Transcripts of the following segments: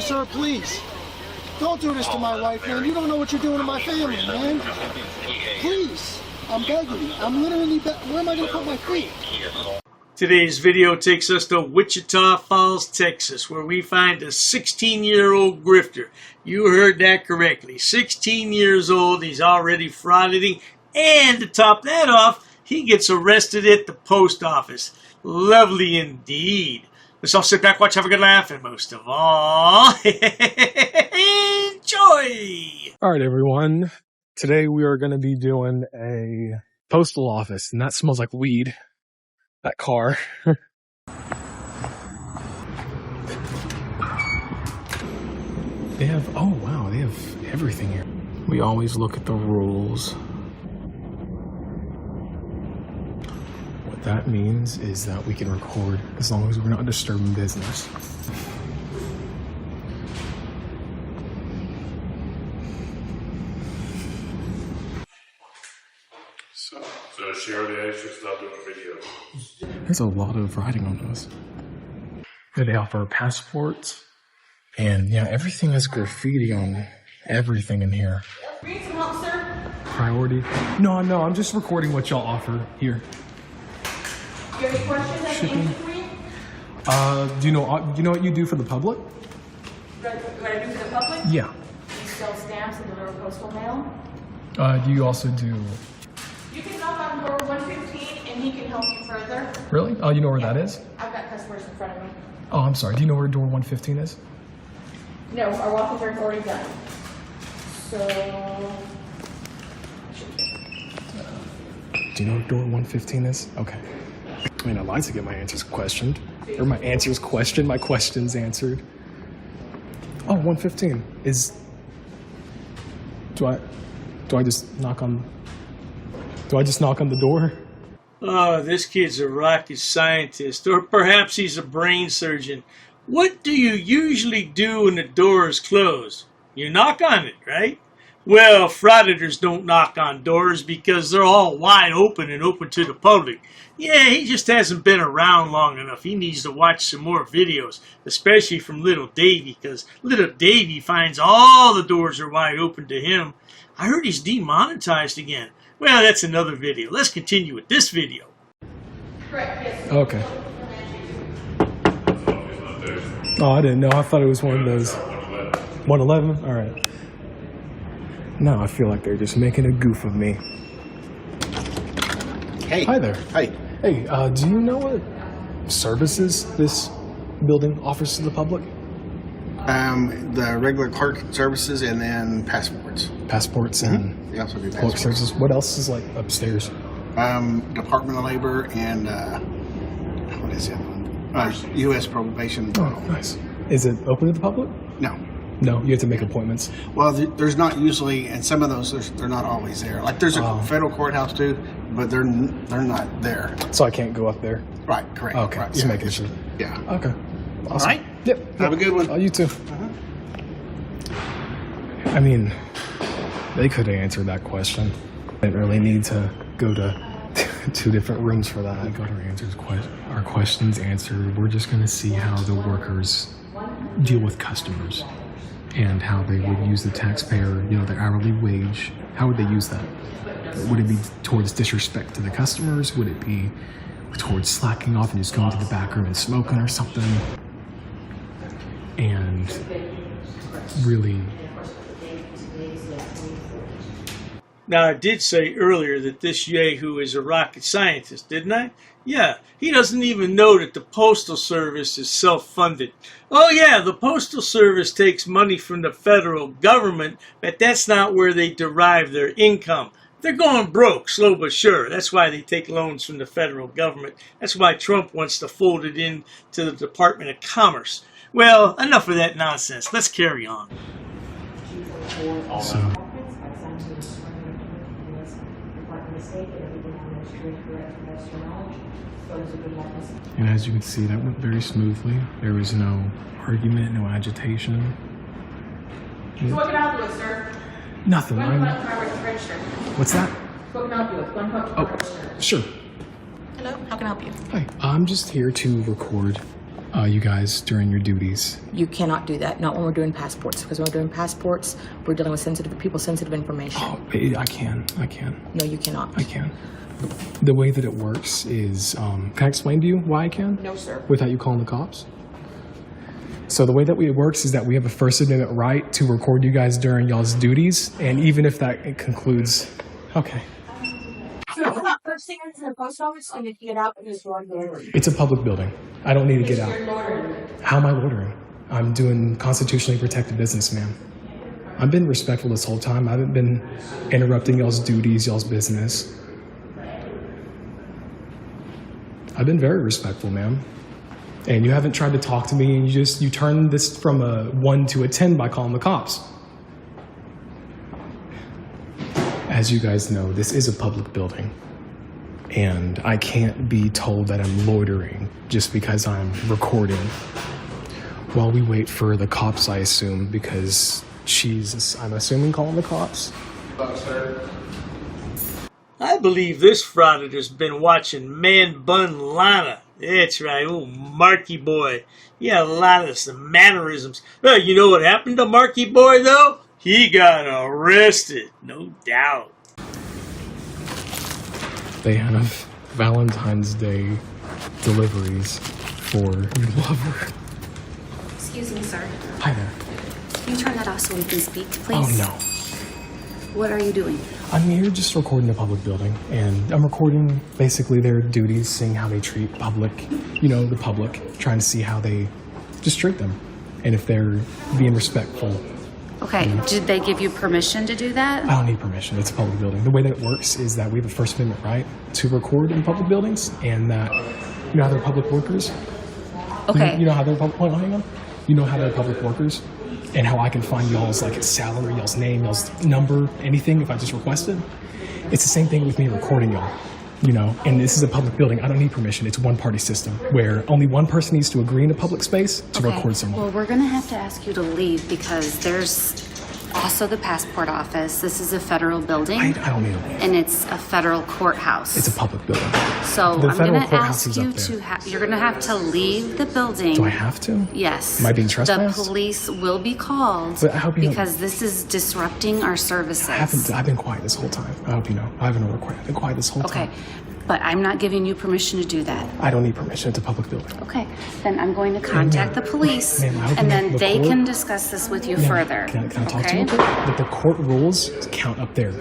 sir, please. Don't do this to my wife, man. You don't know what you're doing to my family, man. Please. I'm begging you. I'm literally where am I going to put my feet? Today's video takes us to Wichita Falls, Texas, where we find a 16-year-old grifter. You heard that correctly. 16 years old, he's already frauditing, and to top that off, he gets arrested at the post office. Lovely indeed. Let's all sit back, watch, have a good laugh, and most of all, enjoy! Alright everyone, today we are going to be doing a postal office, and that smells like weed. That car. They have, oh wow, they have everything here. We always look at the rules. What that means is that we can record as long as we're not disturbing business. So she already actually stopped doing videos. There's a lot of writing on those. They offer passports. And yeah, everything has graffiti on everything in here. Need some help, sir? Priority? No, I'm just recording what y'all offer here. Do you have any questions I can answer for you? Do you know what you do for the public? What I do for the public? Yeah. We sell stamps and deliver postal mail. Do you also do... You can knock on door 115 and he can help you further. Really? Oh, you know where that is? I've got customers in front of me. Oh, I'm sorry. Do you know where door 115 is? No, our walk-ins are already done. So... Do you know where door 115 is? Okay. I mean, I like to get my answers questioned. Or my answers questioned, my questions answered. Oh, 115 is... Do I just knock on the door? Oh, this kid's a rocket scientist, or perhaps he's a brain surgeon. What do you usually do when the door is closed? You knock on it, right? Well, Frauditors don't knock on doors because they're all wide open and open to the public. Yeah, he just hasn't been around long enough. He needs to watch some more videos, especially from Little Davy, because Little Davy finds all the doors are wide open to him. I heard he's demonetized again. Well, that's another video. Let's continue with this video. Correct, yes. Okay. Oh, I didn't know. I thought it was one of those. 111? Alright. Now I feel like they're just making a goof of me. Hey. Hi there. Hey. Hey, do you know what services this building offers to the public? The regular clerk services and then passports. Passports and They also do clerk passports. services. What else is like upstairs? Department of Labor and what is the other one? U.S. probation. Oh, nice. Is it open to the public? No. No, you have to make appointments. Well, there's not usually, and some of those they're not always there. Like there's a federal courthouse too, but they're not there. So I can't go up there? Right. Correct. Okay, Right. just Yeah. making sure. Yeah. Okay. Awesome. All right. Yep. Have a good one. Oh, you too. I mean, they could have answered that question. I didn't really need to go to 2 different rooms for that. I got our questions answered. We're just going to see how the workers deal with customers and how they would use the taxpayer, their hourly wage. How would they use that? Would it be towards disrespect to the customers? Would it be towards slacking off and just going to the back room and smoking or something? And really... Now, I did say earlier that this yahoo is a rocket scientist, didn't I? Yeah, he doesn't even know that the Postal Service is self-funded. Oh yeah, the Postal Service takes money from the federal government, but that's not where they derive their income. They're going broke, slow but sure. That's why they take loans from the federal government. That's why Trump wants to fold it into the Department of Commerce. Well, enough of that nonsense. Let's carry on. So, and as you can see, that went very smoothly. There was no argument, no agitation. So what can I help you with, sir? Nothing. One button to my register. What's that? What can I help you with? One button to my register. Sure. Hello, how can I help you? Hi. I'm just here to record you guys during your duties? You cannot do that. Not when we're doing passports, because when we're doing passports, we're dealing with sensitive information. Oh, I can. No, you cannot. I can. The way that it works is, can I explain to you why I can? No, sir. Without you calling the cops? So the way that it works is that we have a First Amendment right to record you guys during y'all's duties, and even if that concludes... Okay. First thing is in the post office, and if you get out, it's loitering. It's a public building. I don't need to get out. How am I loitering? I'm doing constitutionally protected business, ma'am. I've been respectful this whole time. I haven't been interrupting y'all's duties, y'all's business. I've been very respectful, ma'am. And you haven't tried to talk to me, and you turned this from a 1 to a 10 by calling the cops. As you guys know, this is a public building. And I can't be told that I'm loitering just because I'm recording. While we wait for the cops, I assume, because I'm assuming, calling the cops. I believe this Frauditor's been watching Man Bun Lana. That's right, oh, Marky Boy. He had a lot of some mannerisms. Well, you know what happened to Marky Boy, though? He got arrested, no doubt. They have Valentine's Day deliveries for your lover. Excuse me, sir. Hi there. Can you turn that off so we can speak, please? Oh, no. What are you doing? I'm here just recording a public building, and I'm recording basically their duties, seeing how they treat the public, trying to see how they just treat them, and if they're being respectful. Okay, did they give you permission to do that? I don't need permission. It's a public building. The way that it works is that we have a First Amendment right to record in public buildings, and that, you know how they're public workers? Okay. You know how they're public, hang on. You know how they're public workers? And how I can find y'all's salary, y'all's name, y'all's number, anything if I just request it. It's the same thing with me recording y'all, and this is a public building. I don't need permission. It's a one-party system where only one person needs to agree in a public space to record someone. Well, we're going to have to ask you to leave because there's also the passport office. This is a federal building. I don't need to leave. And it's a federal courthouse. It's a public building. So The I'm federal going to courthouse ask is you up there. you're going to have to leave the building. Do I have to? Yes. Am I being trespassed? The police will be called But I hope you know- because this is disrupting our services. I've been quiet this whole time. I hope you know. I haven't recorded. I've been quiet this whole time. Okay, but I'm not giving you permission to do that. I don't need permission. It's a public building. Okay, then I'm going to contact the police, Ma'am, I hope and you know then the they court- can discuss this with you Ma'am, further. Can I talk to okay? you real quick? That the court rules count up there,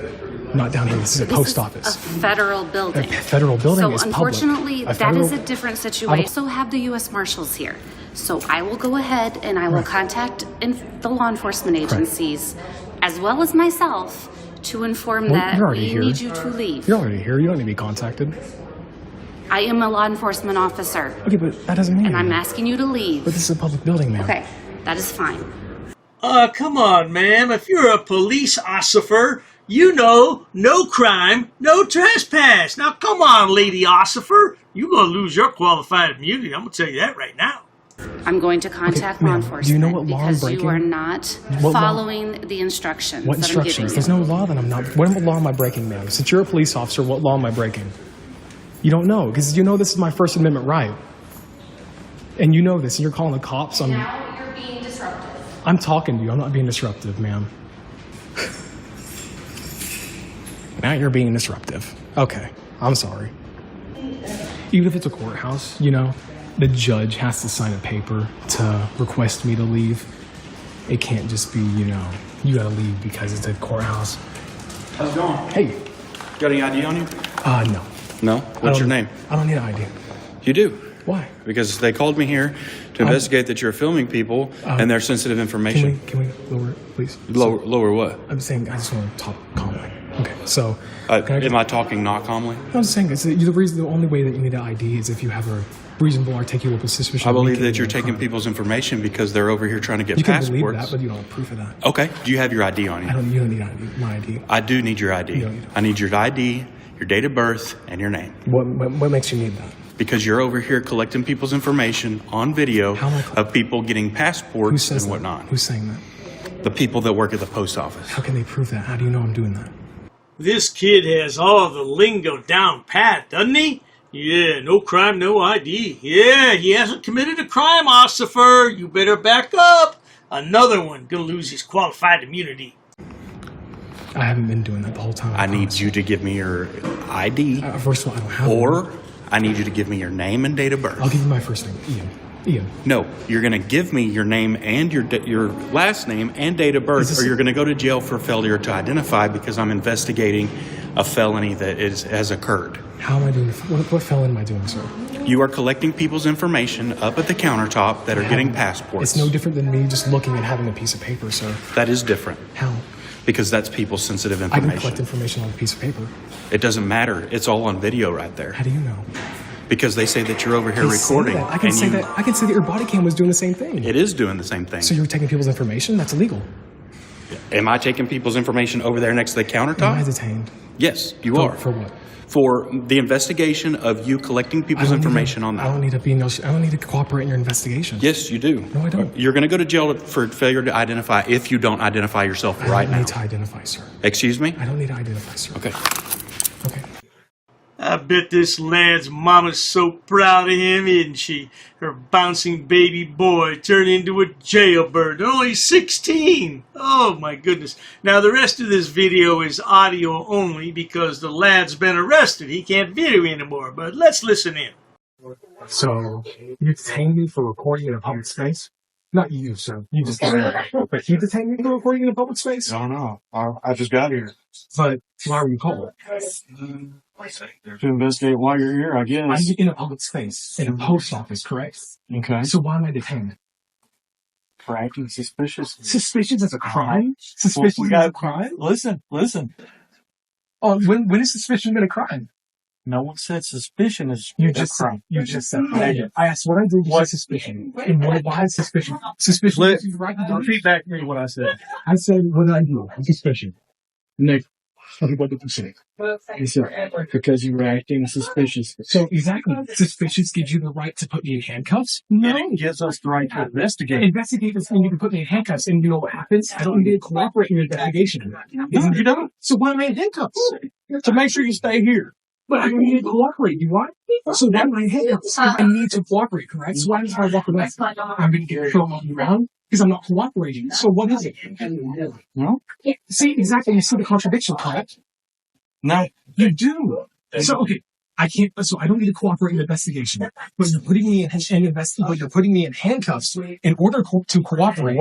not down here. This is a post office. A federal building. A federal building so is public. unfortunately, A that is federal- a different situation. We also have the U.S. Marshals here. So I will go ahead and I will contact the law enforcement agencies, as well as myself, to inform Well, that you're already we here. need you to leave. You're already here. You don't need to be contacted. I am a law enforcement officer, Okay, but that doesn't mean and I'm anything. asking you to leave. But this is a public building, ma'am. Okay, that is fine. Come on, ma'am. If you're a police officer, you know no crime, no trespass. Now, come on, lady officer. You're going to lose your qualified immunity. I'm going to tell you that right now. I'm going to contact law ma'am, do enforcement you know what law I'm because you breaking? are not What law? following the instructions What that I'm giving instructions? you. There's no law that I'm not. What law am I breaking, ma'am? Since you're a police officer, what law am I breaking? You don't know, because you know this is my First Amendment right. And you know this, and you're calling the cops on me. Now you're being disruptive. I'm talking to you. I'm not being disruptive, ma'am. Now you're being disruptive. Okay, I'm sorry. Even if it's a courthouse, the judge has to sign a paper to request me to leave. It can't just be, you gotta leave because it's a courthouse. How's it going? Hey, Got any ID on you? no. No? What's your name? I don't need an ID. You do. Why? Because they called me here to investigate that you're filming people and their sensitive information. Can we lower it, please? Lower what? I'm saying I just want to talk calmly. Okay, so Am I talking not calmly? I'm just saying the only way that you need an ID is if you have a reasonable, articulable suspicion. I believe of that you're making a taking crime. people's information because they're over here trying to get You can passports. believe that, but you don't have proof of that. Okay. Do you have your ID on you? You don't need my ID. I do need your ID. No, you don't. I need your ID, your date of birth, and your name. What makes you need that? Because you're over here collecting people's information on video How am I of people getting Who passports says and that? whatnot. Who's saying that? The people that work at the post office. How can they prove that? How do you know I'm doing that? This kid has all the lingo down pat, doesn't he? Yeah, no crime, no ID. Yeah, he hasn't committed a crime, Ossifer. You better back up. Another one gonna lose his qualified immunity. I haven't been doing that the whole time. I need you to give me your ID, First of all, I don't have or one. I need you to give me your name and date of birth. I'll give you my first name, Ian. Ian. No, you're going to give me your name and your last name and date of birth, or you're going to go to jail for failure to identify because I'm investigating a felony that has occurred. How am I doing? What felon am I doing, sir? You are collecting people's information up at the countertop that are getting passports. It's no different than me just looking and having a piece of paper, sir. That is different. How? Because that's people's sensitive I information. can collect information on a piece of paper. It doesn't matter. It's all on video right there. How do you know? Because they say that you're over here They say recording. that. I can say that. I can say that your body cam was doing the same thing. It is doing the same thing. So you're taking people's information? That's illegal. Am I taking people's information over there next to the countertop? Am I detained? Yes, you are. For what? For the investigation of you collecting people's information on I that. don't need to cooperate in your investigation. Yes, you do. No, I don't. You're going to go to jail for failure to identify if you don't identify yourself right I don't now. need to identify, sir. Excuse me? I don't need to identify, sir. Okay. Okay. I bet this lad's mama's so proud of him, isn't she? Her bouncing baby boy turned into a jailbird. Only 16! Oh my goodness. Now the rest of this video is audio only because the lad's been arrested. He can't video anymore, but let's listen in. So, you detained me for recording in a public space? Not you, sir. You just but he detained me for recording in a public space? I don't know. I just got here But why were you called? to investigate why you're here, I I'm guess. in a public space, in a post office, correct? Okay. So why am I detained? For acting suspicious. Suspicious as a crime? Suspicious we as got- a crime? Listen. Oh, when has suspicion been a crime? No one said suspicion is You a just crime. said. I asked what I did. What suspicion? And why is suspicion? Suspicion. Let- is right to do. Repeat back to me what I said. I said what did I do? Suspicion. Nick, What did you say? you said because you were acting suspicious. So exactly, suspicious gives you the right to put me in handcuffs? No. It gives us the right to investigate. Investigators mean you can put me in handcuffs, and you know what happens? I don't need to cooperate in your investigation. No, you don't. So why am I in handcuffs? To make sure you stay here. But I don't need to cooperate, you want? So why am I in handcuffs? I need to cooperate, correct? So why am I walking away? I'm going to get thrown around because I'm not cooperating. So what is it? No? See, exactly, you see the contradiction, correct? No. You do. So, okay. I can't, so I don't need to cooperate in the investigation. But you're putting me you're putting me in handcuffs in order to cooperate.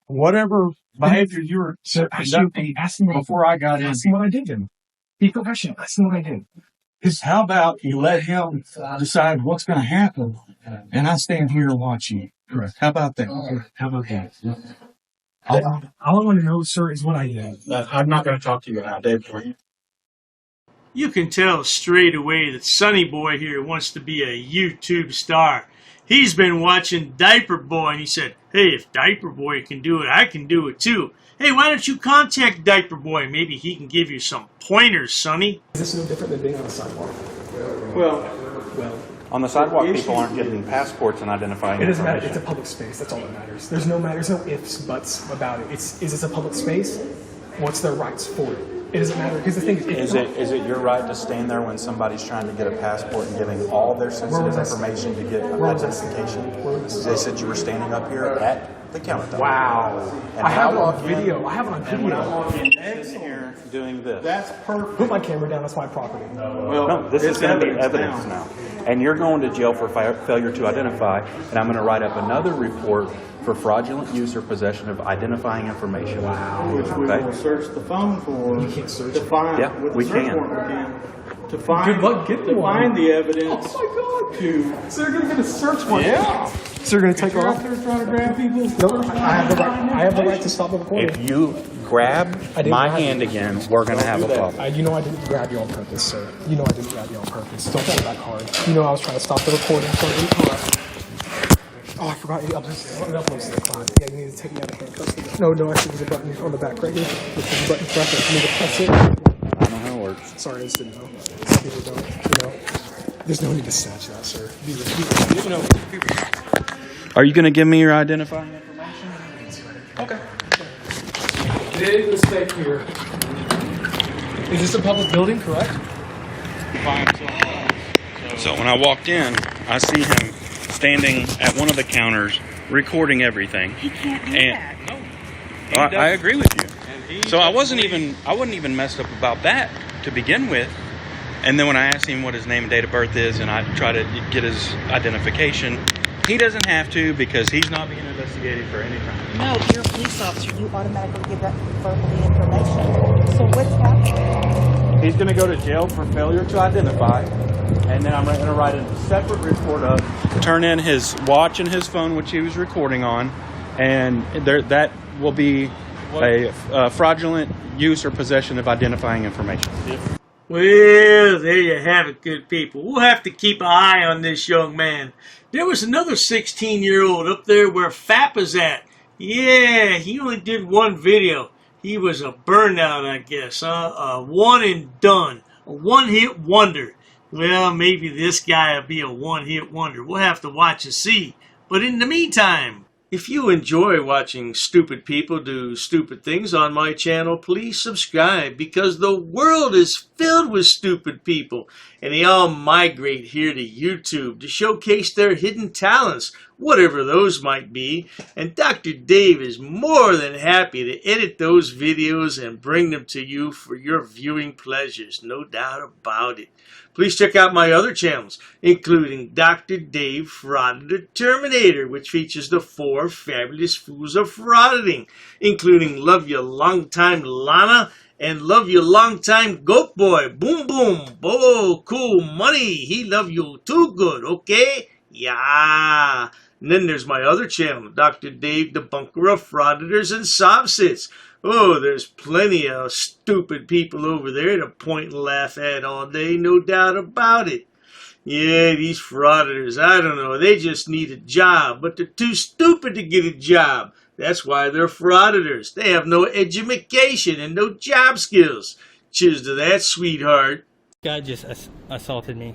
Whatever behavior you were conducting Ask me before I got in. Ask me what I did then. Be professional. Ask me what I did. How about you let him decide what's going to happen, and I stand here and watch you? Correct. How about that? How about that? All I want to know, sir, is what I did. I'm not going to talk to you now, Dave. You can tell straight away that Sonny Boy here wants to be a YouTube star. He's been watching Diaper Boy and he said, hey, if Diaper Boy can do it, I can do it too. Hey, why don't you contact Diaper Boy? Maybe he can give you some pointers, Sonny. Is this no different than being on the sidewalk? Well, On the sidewalk, people aren't getting passports and identifying it doesn't matter. information. It's a public space. That's all that matters. There's no ifs, buts about it. Is this a public space? What's their rights for it? It doesn't matter because the thing Is it your right to stand there when somebody's trying to get a passport and giving all their sensitive information to get identification? They said you were standing up here at the countertop. Wow. And I have it how on long- video. I have it on And when I video. walk in sitting here doing this. that's perfect. Put my camera down. That's my property. Well, No, this is it's going to be evidence now. And you're going to jail for failure to identify, and I'm going to write up another report for fraudulent use or possession of identifying information. Wow. Which we will search the phone for. You can't search to it. find. Yeah, with we the search can. warrant we can. To find. Good luck getting to one. find the evidence. Oh my God. To. So they're going to get a search warrant. Yeah. So they're going to take You're off. out there trying to grab people. No, I have the right to stop the recording. If you grab didn't my grab hand again, we're going to have a problem. You know I didn't grab you on purpose, sir. You know I didn't grab you on purpose. Don't play that card. You know I was trying to stop the recording. So I didn't correct. Oh, I forgot. It uploads to the cloud. Yeah, you need to take me out of handcuffs. No, I think there's a button on the back right here. There's a button press. I need to press it. I don't know how it works. Sorry, I just didn't know. Some people don't. You know, there's no need to snatch that, sir. You know. Are you going to give me your identifying information? Okay. Big mistake here. Is this a public building, correct? Find someone else. So So when I walked in, I see him standing at one of the counters recording everything. He can't do And- that. I agree with you. So I wasn't even messed up about that to begin with. And then when I asked him what his name and date of birth is, and I try to get his identification, he doesn't have to because he's not being investigated for any crime. No, you're a police officer. You automatically give that verbally information. So what's happening? He's going to go to jail for failure to identify, and then I'm going to write a separate report up. Turn in his watch and his phone, which he was recording on, and that will be a fraudulent use or possession of identifying information. Well, there you have it, good people. We'll have to keep an eye on this young man. There was another 16-year-old up there where Fappa's at. Yeah, he only did one video. He was a burnout, I guess. A one and done. A one-hit wonder. Well, maybe this guy will be a one-hit wonder. We'll have to watch and see. But in the meantime, if you enjoy watching stupid people do stupid things on my channel, please subscribe, because the world is filled with stupid people, and they all migrate here to YouTube to showcase their hidden talents, whatever those might be. And Dr. Dave is more than happy to edit those videos and bring them to you for your viewing pleasures, no doubt about it. Please check out my other channels, including Dr. Dave Frauditor Terminator, which features the 4 fabulous fools of frauditing, including Love You Long Time Lana and Love You Long Time Goat Boy. Boom boom. Oh, cool money. He love you too good, okay? Yeah. And then there's my other channel, Dr. Dave Debunker of Frauditors and Subsets. Oh, there's plenty of stupid people over there to point and laugh at all day, no doubt about it. Yeah, these frauditors, I don't know, they just need a job, but they're too stupid to get a job. That's why they're frauditors. They have no education and no job skills. Cheers to that, sweetheart. This guy just assaulted me.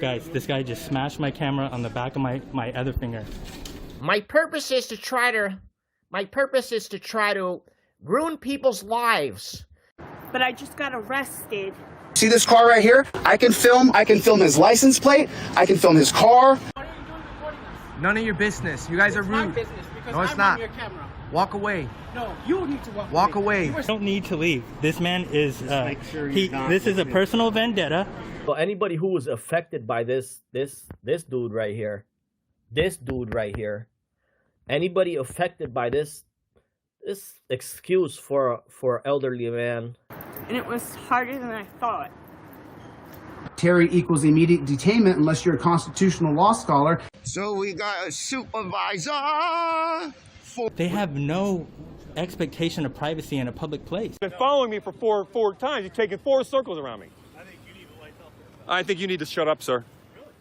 Guys, this guy just smashed my camera on the back of my other finger. My purpose is to try to ruin people's lives. But I just got arrested. See this car right here? I can film his license plate. I can film his car. None of your business. You guys are rude. No, it's not. Walk away. No, you need to walk away. You don't need to leave. This man is, this is a personal vendetta. So anybody who was affected by this dude right here, anybody affected by this excuse for elderly man. And it was harder than I thought. Terry equals immediate detainment unless you're a constitutional law scholar. So we got a supervisor. They have no expectation of privacy in a public place. You've been following me for four times. You've taken 4 circles around me. I think you need to shut up, sir.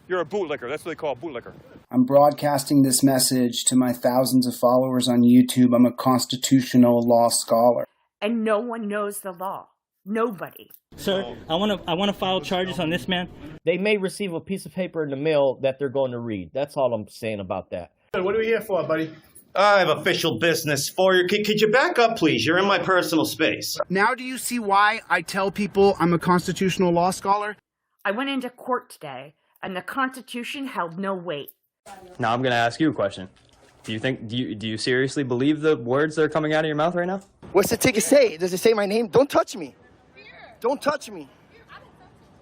You're a bootlicker. That's what they call a bootlicker. I'm broadcasting this message to my thousands of followers on YouTube. I'm a constitutional law scholar. And no one knows the law. Nobody. Sir, I want to file charges on this man. They may receive a piece of paper in the mail that they're going to read. That's all I'm saying about that. What are we here for, buddy? I have official business for you. Could you back up, please? You're in my personal space. Now do you see why I tell people I'm a constitutional law scholar? I went into court today, and the Constitution held no weight. Now I'm going to ask you a question. Do you seriously believe the words that are coming out of your mouth right now? What's the ticket say? Does it say my name? Don't touch me. Don't touch me.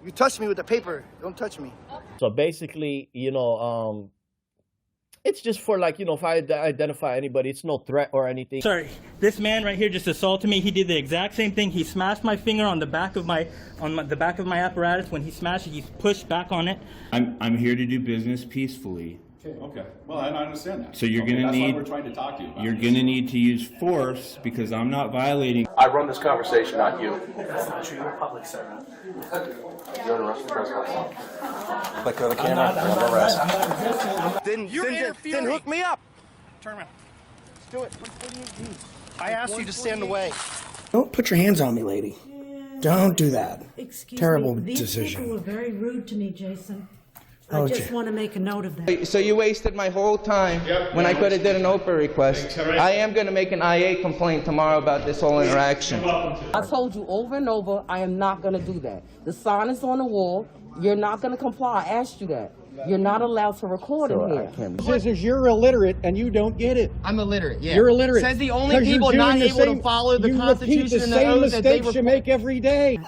You touch me with the paper. Don't touch me. So basically, it's just for if I identify anybody, it's no threat or anything. Sorry, this man right here just assaulted me. He did the exact same thing. He smashed my finger on the back of my apparatus. When he smashed it, he pushed back on it. I'm here to do business peacefully. Okay. Well, I understand that. So you're gonna that's need. why we're trying to talk to you. You're gonna need to use force because I'm not violating. I run this conversation, not you. That's not true. You're a public servant. You're under arrest for trespassing. Let go of the camera. I'm arrested. Then hook me up. Turn around. Let's do it. I asked you to stand away. Don't put your hands on me, lady. Don't do that. Excuse Terrible me. These decision. people were very rude to me, Jason. Oh, I just want to make a note of that. So you wasted my whole time when I could have did an OPA request. I am going to make an IA complaint tomorrow about this whole interaction. I told you over and over, I am not going to do that. The sign is on the wall. You're not going to comply. I asked you that. You're not allowed to record in here. Says you're illiterate and you don't get it. I'm illiterate, yeah. You're illiterate. Says the only people not able to follow the Constitution and the same oath that they mistakes you make every day.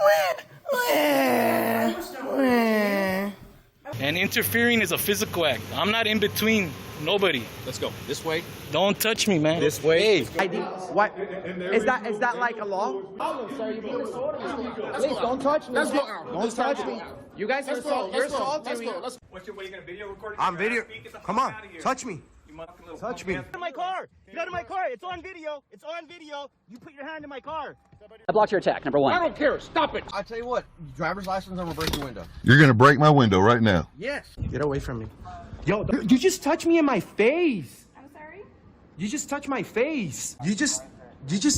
And interfering is a physical act. I'm not in between nobody. Let's go. This way. Don't touch me, man. This way. What? Is that like a law? Please don't touch me. Let's go. Don't touch me. You guys are assaulting me. What's your way? You gonna video record? I'm video. Come on, touch me. Touch me. Get out of my car. Get out of my car. It's on video. It's on video. You put your hand in my car. I blocked your attack, number one. I don't care. Stop it. I'll tell you what. Driver's license, I'm gonna break your window. You're gonna break my window right now. Yes. Get away from me. Yo, you just touched me in my face. I'm sorry? You just touched my face. You just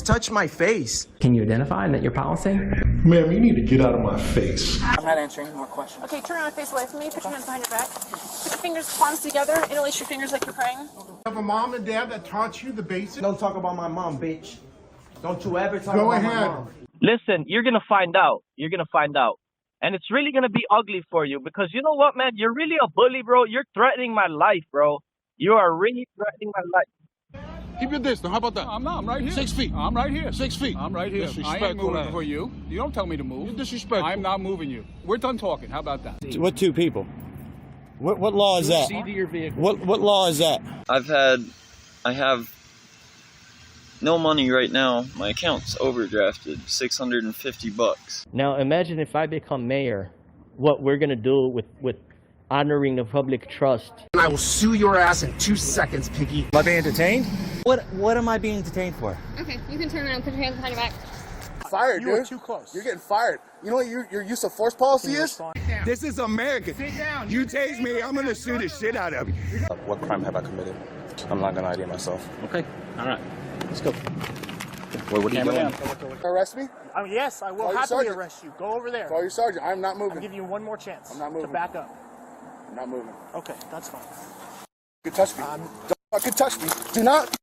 touched my face. Can you identify that your policy? Ma'am, you need to get out of my face. I'm not answering any more questions. Okay, turn around, face away from me. Put your hands behind your back. Put your fingers, palms together. Interlace your fingers like you're praying. Have a mom and dad that taught you the basics. Don't talk about my mom, bitch. Don't you ever talk Go about ahead. my mom. Listen, you're gonna find out. You're gonna find out. And it's really gonna be ugly for you because you know what, man? You're really a bully, bro. You're threatening my life, bro. You are really threatening my life. Keep your distance. How about that? I'm right here. 6 feet. I'm right here. 6 feet. I'm right here. I ain't moving for you. You don't tell me to move. You're disrespectful. I'm not moving you. We're done talking. How about that? What two people? What law is that? Proceed to your vehicle. What law is that? I have no money right now. My account's overdrafted, $650. Now imagine if I become mayor, what we're gonna do with honoring the public trust. I will sue your ass in 2 seconds, Piggy. Am I being detained? What am I being detained for? Okay, you can turn around and put your hands behind your back. Fired, You dude. were too close. You're getting fired. You know what your use of force policy is? This is America. Sit down. You tase me, I'm gonna sue the shit out of you. What crime have I committed? I'm not gonna ID myself. Okay. All right. Let's go. What are you doing? Arrest me? Yes, I will Call your happily sergeant. arrest you. Go over there. Call your sergeant. I'm not I'll moving. give you one more chance. I'm not moving. To back up. I'm not moving. Okay, that's fine. You can touch me. Don't fucking touch me. Do not